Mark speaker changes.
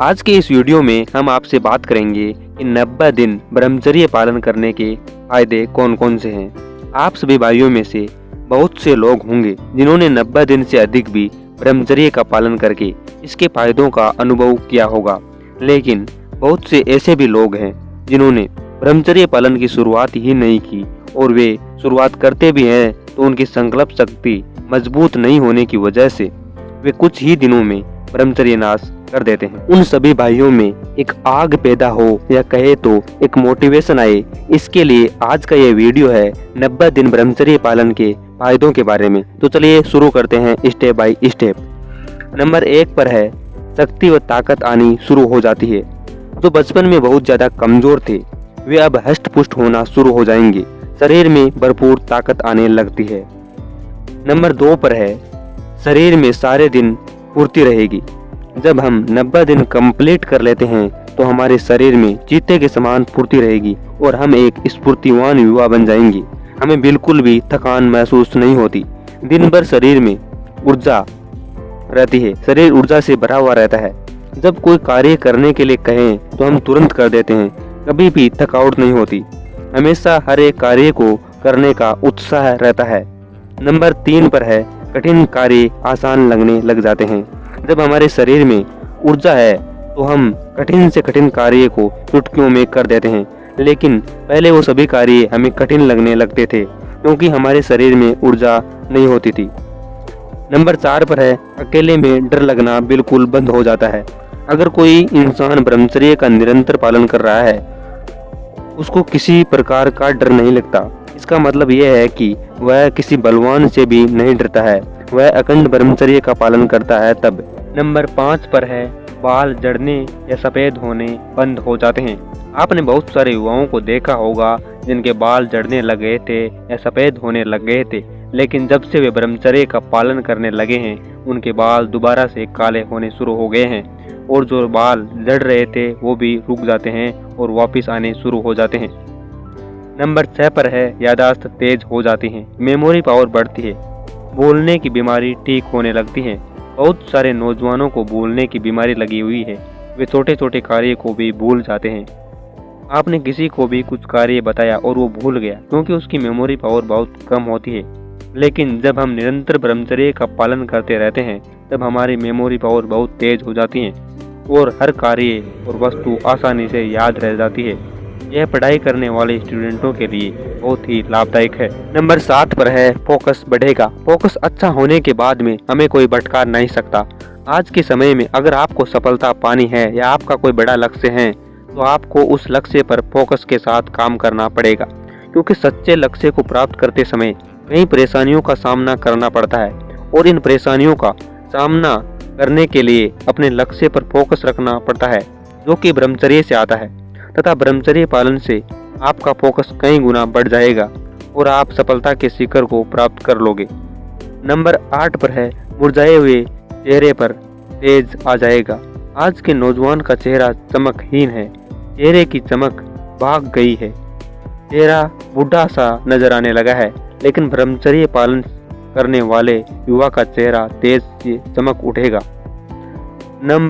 Speaker 1: आज के इस वीडियो में हम आपसे बात करेंगे कि 90 दिन ब्रह्मचर्य पालन करने के फायदे कौन कौन से हैं। आप सभी भाइयों में से बहुत से लोग होंगे जिन्होंने 90 दिन से अधिक भी ब्रह्मचर्य का पालन करके इसके फायदों का अनुभव किया होगा, लेकिन बहुत से ऐसे भी लोग हैं जिन्होंने ब्रह्मचर्य पालन की शुरुआत ही नहीं की और वे शुरुआत करते भी हैं तो उनकी संकल्प शक्ति मजबूत नहीं होने की वजह से वे कुछ ही दिनों में ब्रह्मचर्य नाश कर देते हैं। उन सभी भाइयों में एक आग पैदा हो या कहे तो एक मोटिवेशन आए, इसके लिए आज का ये वीडियो है 90 दिन ब्रह्मचर्य पालन के फायदों के बारे में। तो चलिए शुरू करते हैं स्टेप बाय स्टेप। नंबर 1 पर है शक्ति व ताकत आनी शुरू हो जाती है। जो बचपन में बहुत ज्यादा कमजोर थे वे अब हष्ट पुष्ट होना शुरू हो जाएंगे, शरीर में भरपूर ताकत आने लगती है। नंबर 2 पर है शरीर में सारे दिन फुर्ती रहेगी। जब हम 90 दिन कंप्लीट कर लेते हैं तो हमारे शरीर में चीते के समान फुर्ती रहेगी और हम एक स्फूर्तिवान युवा बन जाएंगे। हमें बिल्कुल भी थकान महसूस नहीं होती। दिन भर शरीर में ऊर्जा रहती है, शरीर ऊर्जा से भरा हुआ रहता है। जब कोई कार्य करने के लिए कहें तो हम तुरंत कर देते हैं, कभी भी थकावट नहीं होती। हमेशा हर एक कार्य को करने का उत्साह रहता है। नंबर 3 पर है कठिन कार्य आसान लगने लग जाते हैं। जब हमारे शरीर में ऊर्जा है तो हम कठिन से कठिन कार्य को चुटकियों में कर देते हैं, लेकिन पहले वो सभी कार्य हमें कठिन लगने लगते थे क्योंकि हमारे शरीर में ऊर्जा नहीं होती थी। नंबर 4 पर है अकेले में डर लगना बिल्कुल बंद हो जाता है। अगर कोई इंसान ब्रह्मचर्य का निरंतर पालन कर रहा है उसको किसी प्रकार का डर नहीं लगता। इसका मतलब यह है कि वह किसी बलवान से भी नहीं डरता है, वह अखंड ब्रह्मचर्य का पालन करता है तब। नंबर 5 पर है बाल झड़ने या सफेद होने बंद हो जाते हैं। आपने बहुत सारे युवाओं को देखा होगा जिनके बाल झड़ने लगे थे या सफेद होने लग गए थे, लेकिन जब से वे ब्रह्मचर्य का पालन करने लगे हैं उनके बाल दोबारा से काले होने शुरू हो गए हैं और जो बाल झड़ रहे थे वो भी रुक जाते हैं और वापस आने शुरू हो जाते हैं। नंबर 6 पर है याददाश्त तेज हो जाती है, मेमोरी पावर बढ़ती है, भूलने की बीमारी ठीक होने लगती है। बहुत सारे नौजवानों को भूलने की बीमारी लगी हुई है, वे छोटे छोटे कार्य को भी भूल जाते हैं। आपने किसी को भी कुछ कार्य बताया और वो भूल गया क्योंकि उसकी मेमोरी पावर बहुत कम होती है, लेकिन जब हम निरंतर ब्रह्मचर्य का पालन करते रहते हैं तब हमारी मेमोरी पावर बहुत तेज हो जाती है और हर कार्य और वस्तु आसानी से याद रह जाती है। यह पढ़ाई करने वाले स्टूडेंटों के लिए बहुत ही लाभदायक है। नंबर 7 पर है फोकस बढ़ेगा। फोकस अच्छा होने के बाद में हमें कोई भटका नहीं सकता। आज के समय में अगर आपको सफलता पानी है या आपका कोई बड़ा लक्ष्य है तो आपको उस लक्ष्य पर फोकस के साथ काम करना पड़ेगा, क्योंकि सच्चे लक्ष्य को प्राप्त करते समय कई परेशानियों का सामना करना पड़ता है और इन परेशानियों का सामना करने के लिए अपने लक्ष्य पर फोकस रखना पड़ता है, जो कि ब्रह्मचर्य से आता है तथा ब्रह्मचर्य पालन से आपका फोकस कई गुना बढ़ जाएगा और आप सफलता के शिखर को प्राप्त कर लोगे। नंबर 8 पर है मुरझाए हुए चेहरे पर तेज आ जाएगा। आज के नौजवान का चेहरा चमकहीन है, चेहरे की चमक भाग गई है, चेहरा बूढ़ा सा नजर आने लगा है, लेकिन ब्रह्मचर्य पालन करने वाले युवा का चेहरा तेज से चमक उठेगा। नंबर